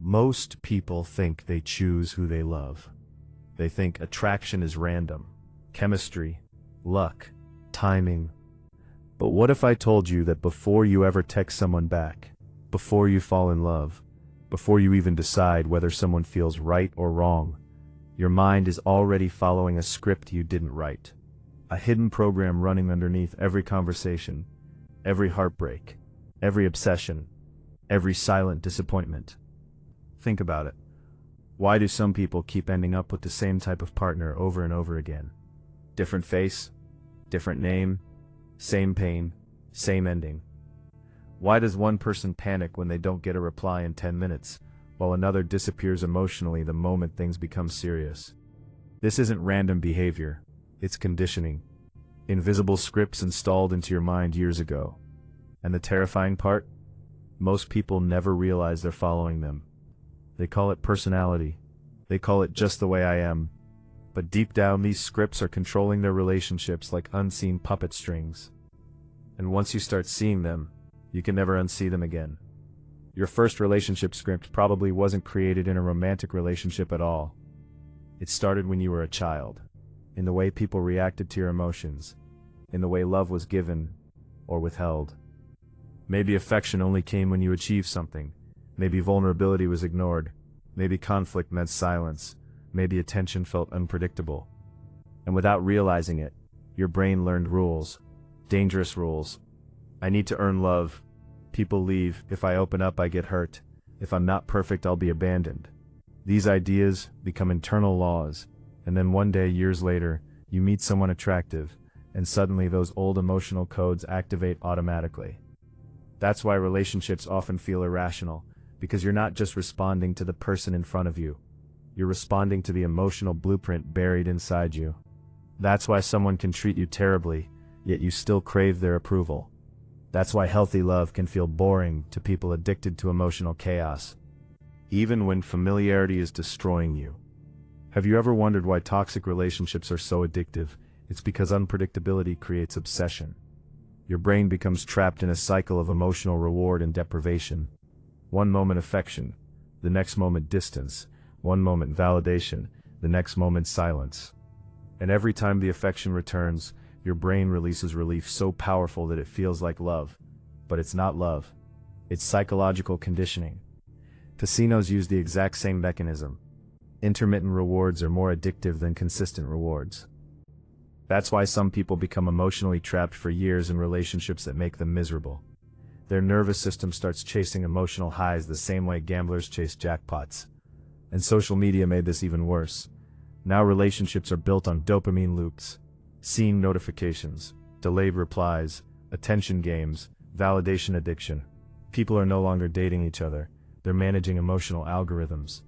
Most people think they choose who they love. They think attraction is random, chemistry, luck, timing. But what if I told you that before you ever text someone back, before you fall in love, before you even decide whether someone feels right or wrong, your mind is already following a script you didn't write? A hidden program running underneath every conversation, every heartbreak, every obsession, every silent disappointment. Think about it. Why do some people keep ending up with the same type of partner over and over again? Different face, different name, same pain, same ending. Why does one person panic when they don't get a reply in 10 minutes, while another disappears emotionally the moment things become serious? This isn't random behavior, it's conditioning. Invisible scripts installed into your mind years ago. And the terrifying part? Most people never realize they're following them. They call it personality. They call it just the way I am. But deep down, these scripts are controlling their relationships like unseen puppet strings. And once you start seeing them, you can never unsee them again. Your first relationship script probably wasn't created in a romantic relationship at all. It started when you were a child, in the way people reacted to your emotions, in the way love was given or withheld. Maybe affection only came when you achieved something. Maybe vulnerability was ignored. Maybe conflict meant silence. Maybe attention felt unpredictable. And without realizing it, your brain learned rules. Dangerous rules. I need to earn love. People leave. If I open up, I get hurt. If I'm not perfect, I'll be abandoned. These ideas become internal laws. And then one day, years later, you meet someone attractive, and suddenly those old emotional codes activate automatically. That's why relationships often feel irrational, because you're not just responding to the person in front of you. You're responding to the emotional blueprint buried inside you. That's why someone can treat you terribly, yet you still crave their approval. That's why healthy love can feel boring to people addicted to emotional chaos, even when familiarity is destroying you. Have you ever wondered why toxic relationships are so addictive? It's because unpredictability creates obsession. Your brain becomes trapped in a cycle of emotional reward and deprivation. One moment affection, the next moment distance, one moment validation, the next moment silence. And every time the affection returns, your brain releases relief so powerful that it feels like love. But it's not love. It's psychological conditioning. Casinos use the exact same mechanism. Intermittent rewards are more addictive than consistent rewards. That's why some people become emotionally trapped for years in relationships that make them miserable. Their nervous system starts chasing emotional highs the same way gamblers chase jackpots. And social media made this even worse. Now relationships are built on dopamine loops, seeing notifications, delayed replies, attention games, validation addiction. People are no longer dating each other, they're managing emotional algorithms.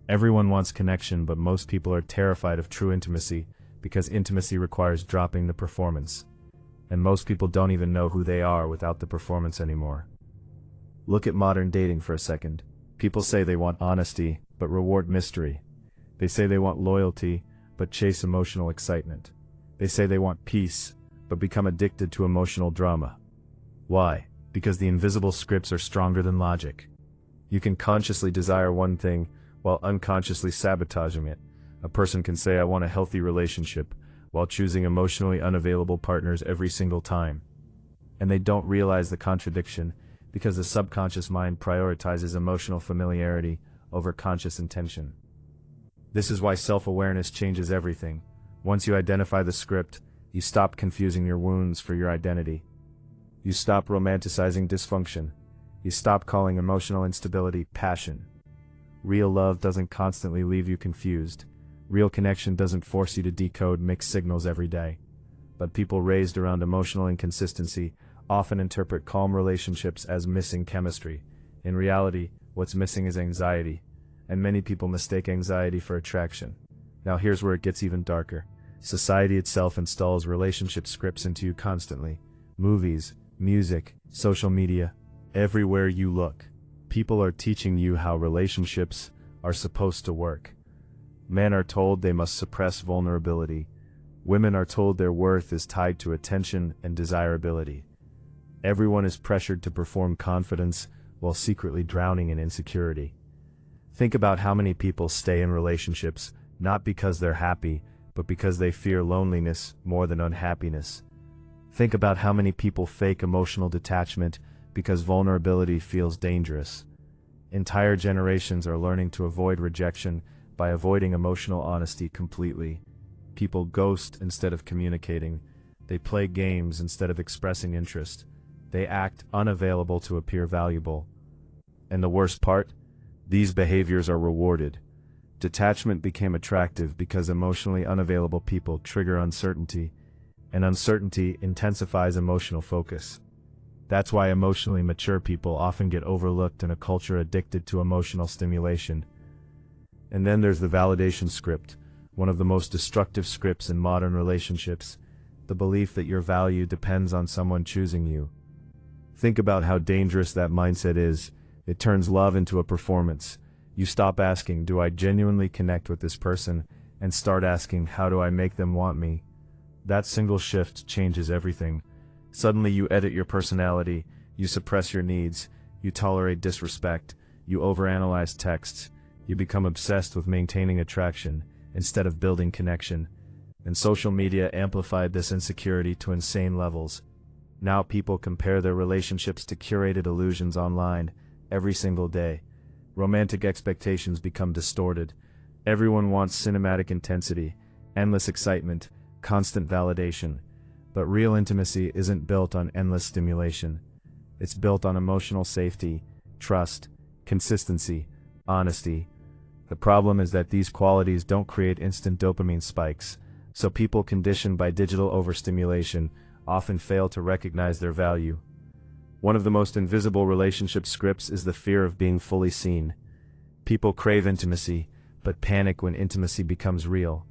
Everyone wants connection, but most people are terrified of true intimacy because intimacy requires dropping the performance. And most people don't even know who they are without the performance anymore. Look at modern dating for a second. People say they want honesty, but reward mystery. They say they want loyalty, but chase emotional excitement. They say they want peace, but become addicted to emotional drama. Why? Because the invisible scripts are stronger than logic. You can consciously desire one thing while unconsciously sabotaging it. A person can say, I want a healthy relationship, while choosing emotionally unavailable partners every single time. And they don't realize the contradiction, because the subconscious mind prioritizes emotional familiarity over conscious intention. This is why self-awareness changes everything. Once you identify the script, you stop confusing your wounds for your identity. You stop romanticizing dysfunction. You stop calling emotional instability passion. Real love doesn't constantly leave you confused. Real connection doesn't force you to decode mixed signals every day. But people raised around emotional inconsistency often interpret calm relationships as missing chemistry. In reality, what's missing is anxiety, and many people mistake anxiety for attraction. Now here's where it gets even darker. Society itself installs relationship scripts into you constantly. Movies, music, social media, everywhere you look. People are teaching you how relationships are supposed to work. Men are told they must suppress vulnerability. Women are told their worth is tied to attention and desirability. Everyone is pressured to perform confidence while secretly drowning in insecurity. Think about how many people stay in relationships, not because they're happy, but because they fear loneliness more than unhappiness. Think about how many people fake emotional detachment because vulnerability feels dangerous. Entire generations are learning to avoid rejection by avoiding emotional honesty completely. People ghost instead of communicating. They play games instead of expressing interest. They act unavailable to appear valuable. And the worst part? These behaviors are rewarded. Detachment became attractive because emotionally unavailable people trigger uncertainty, and uncertainty intensifies emotional focus. That's why emotionally mature people often get overlooked in a culture addicted to emotional stimulation. And then there's the validation script, one of the most destructive scripts in modern relationships, the belief that your value depends on someone choosing you. Think about how dangerous that mindset is. It turns love into a performance. You stop asking, do I genuinely connect with this person, and start asking, how do I make them want me? That single shift changes everything. Suddenly you edit your personality, you suppress your needs, you tolerate disrespect, you overanalyze texts, you become obsessed with maintaining attraction instead of building connection. And social media amplified this insecurity to insane levels. Now people compare their relationships to curated illusions online every single day. Romantic expectations become distorted. Everyone wants cinematic intensity, endless excitement, constant validation. But real intimacy isn't built on endless stimulation. It's built on emotional safety, trust, consistency, honesty. The problem is that these qualities don't create instant dopamine spikes, so people conditioned by digital overstimulation often fail to recognize their value. One of the most invisible relationship scripts is the fear of being fully seen. People crave intimacy, but panic when intimacy becomes real.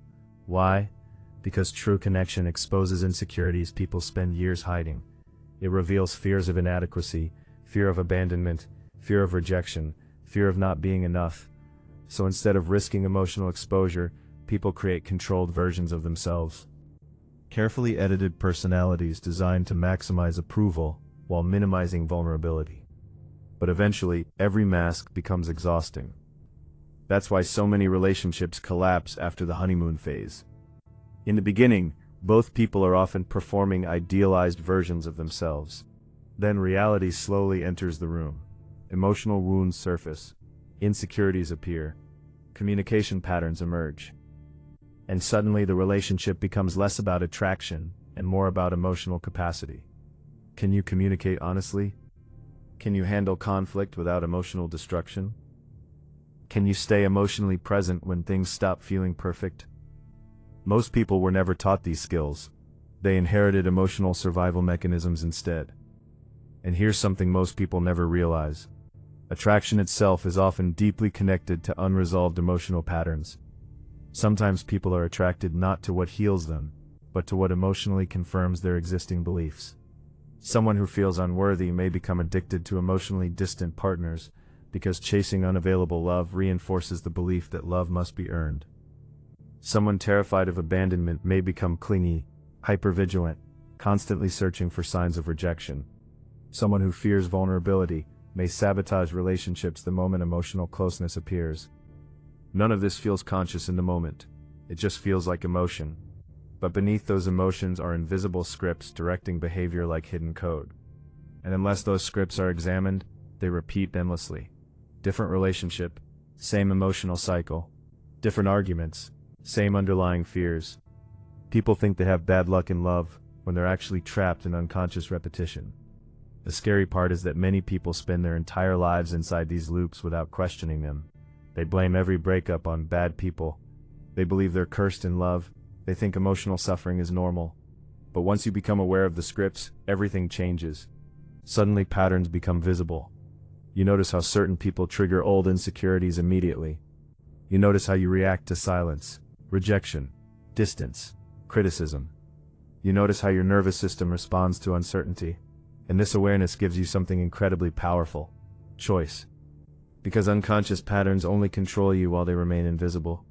Why? Because true connection exposes insecurities people spend years hiding. It reveals fears of inadequacy, fear of abandonment, fear of rejection, fear of not being enough. So instead of risking emotional exposure, people create controlled versions of themselves. Carefully edited personalities designed to maximize approval while minimizing vulnerability. But eventually, every mask becomes exhausting. That's why so many relationships collapse after the honeymoon phase. In the beginning, both people are often performing idealized versions of themselves. Then reality slowly enters the room. Emotional wounds surface, insecurities appear, communication patterns emerge. And suddenly the relationship becomes less about attraction and more about emotional capacity. Can you communicate honestly? Can you handle conflict without emotional destruction? Can you stay emotionally present when things stop feeling perfect? Most people were never taught these skills. They inherited emotional survival mechanisms instead. And here's something most people never realize. Attraction itself is often deeply connected to unresolved emotional patterns. Sometimes people are attracted not to what heals them, but to what emotionally confirms their existing beliefs. Someone who feels unworthy may become addicted to emotionally distant partners because chasing unavailable love reinforces the belief that love must be earned. Someone terrified of abandonment may become clingy, hypervigilant, constantly searching for signs of rejection. Someone who fears vulnerability may sabotage relationships the moment emotional closeness appears. None of this feels conscious in the moment. It just feels like emotion. But beneath those emotions are invisible scripts directing behavior like hidden code. And unless those scripts are examined, they repeat endlessly. Different relationship, same emotional cycle. Different arguments, same underlying fears. People think they have bad luck in love when they're actually trapped in unconscious repetition. The scary part is that many people spend their entire lives inside these loops without questioning them. They blame every breakup on bad people. They believe they're cursed in love. They think emotional suffering is normal. But once you become aware of the scripts, everything changes. Suddenly patterns become visible. You notice how certain people trigger old insecurities immediately. You notice how you react to silence, rejection, distance, criticism. You notice how your nervous system responds to uncertainty. And this awareness gives you something incredibly powerful: choice. Because unconscious patterns only control you while they remain invisible.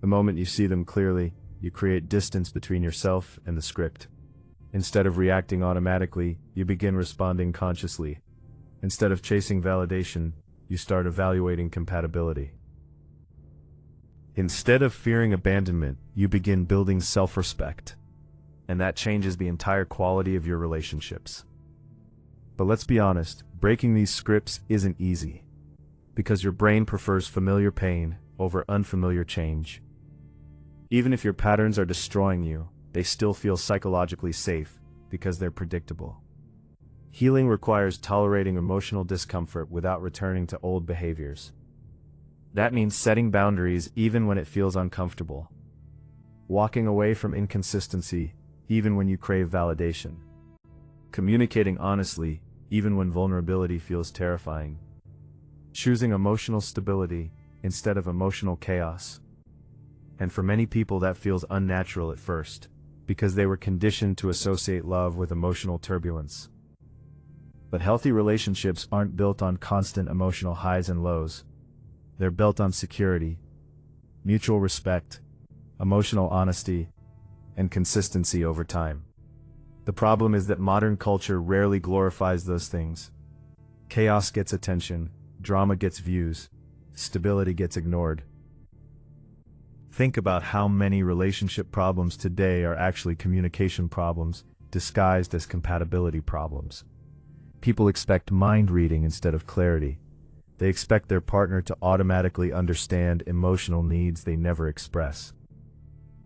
The moment you see them clearly, you create distance between yourself and the script. Instead of reacting automatically, you begin responding consciously. Instead of chasing validation, you start evaluating compatibility. Instead of fearing abandonment, you begin building self-respect. And that changes the entire quality of your relationships. But let's be honest, breaking these scripts isn't easy. Because your brain prefers familiar pain over unfamiliar change. Even if your patterns are destroying you, they still feel psychologically safe because they're predictable. Healing requires tolerating emotional discomfort without returning to old behaviors. That means setting boundaries even when it feels uncomfortable. Walking away from inconsistency even when you crave validation. Communicating honestly even when vulnerability feels terrifying. Choosing emotional stability instead of emotional chaos. And for many people that feels unnatural at first, because they were conditioned to associate love with emotional turbulence. But healthy relationships aren't built on constant emotional highs and lows. They're built on security, mutual respect, emotional honesty, and consistency over time. The problem is that modern culture rarely glorifies those things. Chaos gets attention, drama gets views, stability gets ignored. Think about how many relationship problems today are actually communication problems, disguised as compatibility problems. People expect mind reading instead of clarity. They expect their partner to automatically understand emotional needs they never express.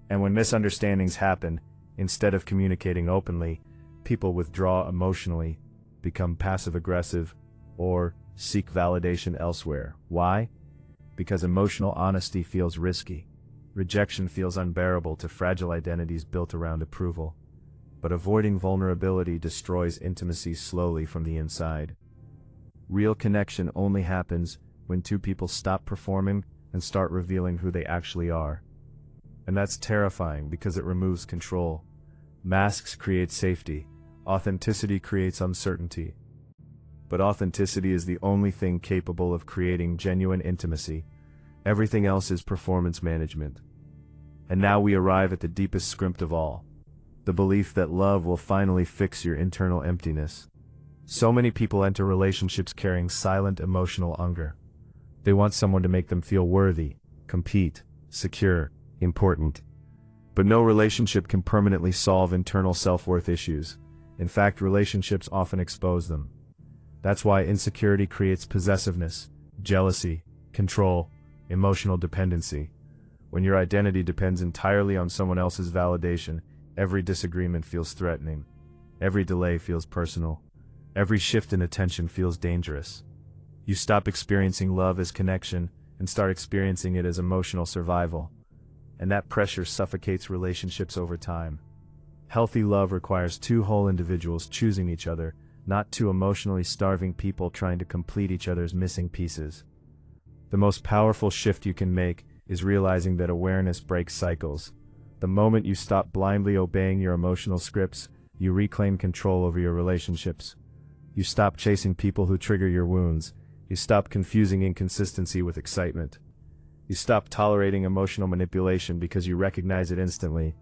And when misunderstandings happen, instead of communicating openly, people withdraw emotionally, become passive-aggressive, or seek validation elsewhere. Why? Because emotional honesty feels risky. Rejection feels unbearable to fragile identities built around approval. But avoiding vulnerability destroys intimacy slowly from the inside. Real connection only happens when two people stop performing and start revealing who they actually are. And that's terrifying because it removes control. Masks create safety. Authenticity creates uncertainty. But authenticity is the only thing capable of creating genuine intimacy. Everything else is performance management. And now we arrive at the deepest script of all. The belief that love will finally fix your internal emptiness. So many people enter relationships carrying silent emotional hunger. They want someone to make them feel worthy, complete, secure, important. But no relationship can permanently solve internal self-worth issues. In fact, relationships often expose them. That's why insecurity creates possessiveness, jealousy, control, emotional dependency. When your identity depends entirely on someone else's validation, every disagreement feels threatening. Every delay feels personal. Every shift in attention feels dangerous. You stop experiencing love as connection and start experiencing it as emotional survival. And that pressure suffocates relationships over time. Healthy love requires two whole individuals choosing each other, not two emotionally starving people trying to complete each other's missing pieces. The most powerful shift you can make is realizing that awareness breaks cycles. The moment you stop blindly obeying your emotional scripts, you reclaim control over your relationships. You stop chasing people who trigger your wounds. You stop confusing inconsistency with excitement. You stop tolerating emotional manipulation because you recognize it instantly.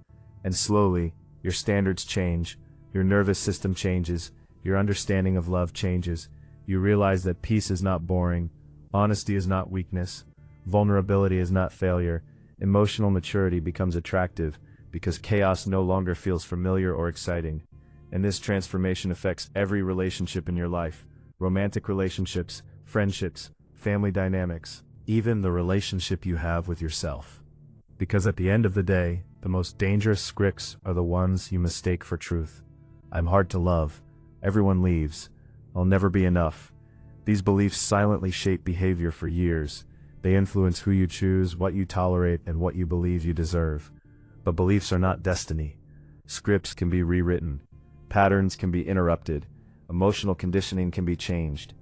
And slowly, your standards change, your nervous system changes, your understanding of love changes. You realize that peace is not boring, honesty is not weakness, vulnerability is not failure. Emotional maturity becomes attractive because chaos no longer feels familiar or exciting. And this transformation affects every relationship in your life. Romantic relationships, friendships, family dynamics, even the relationship you have with yourself. Because at the end of the day, the most dangerous scripts are the ones you mistake for truth. I'm hard to love. Everyone leaves. I'll never be enough. These beliefs silently shape behavior for years. They influence who you choose, what you tolerate, and what you believe you deserve. But beliefs are not destiny. Scripts can be rewritten. Patterns can be interrupted. Emotional conditioning can be changed.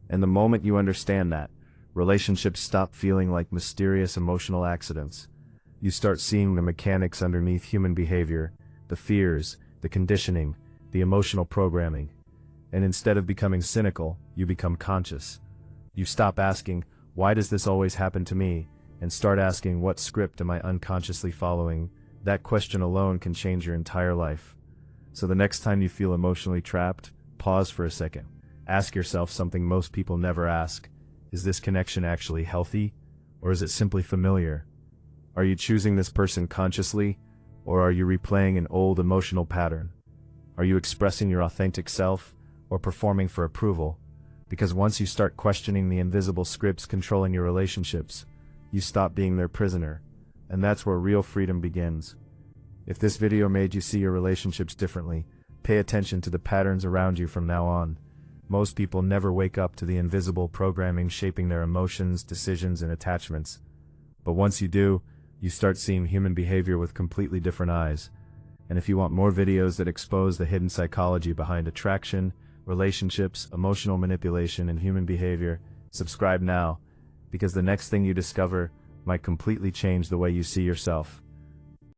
And the moment you understand that, relationships stop feeling like mysterious emotional accidents. You start seeing the mechanics underneath human behavior, the fears, the conditioning, the emotional programming. And instead of becoming cynical, you become conscious. You stop asking, why does this always happen to me? And start asking, what script am I unconsciously following? That question alone can change your entire life. So the next time you feel emotionally trapped, pause for a second. Ask yourself something most people never ask. Is this connection actually healthy? Or is it simply familiar? Are you choosing this person consciously, or are you replaying an old emotional pattern? Are you expressing your authentic self, or performing for approval? Because once you start questioning the invisible scripts controlling your relationships, you stop being their prisoner, and that's where real freedom begins. If this video made you see your relationships differently, pay attention to the patterns around you from now on. Most people never wake up to the invisible programming shaping their emotions, decisions, and attachments. But once you do, you start seeing human behavior with completely different eyes. And if you want more videos that expose the hidden psychology behind attraction, relationships, emotional manipulation, and human behavior, subscribe now, because the next thing you discover might completely change the way you see yourself.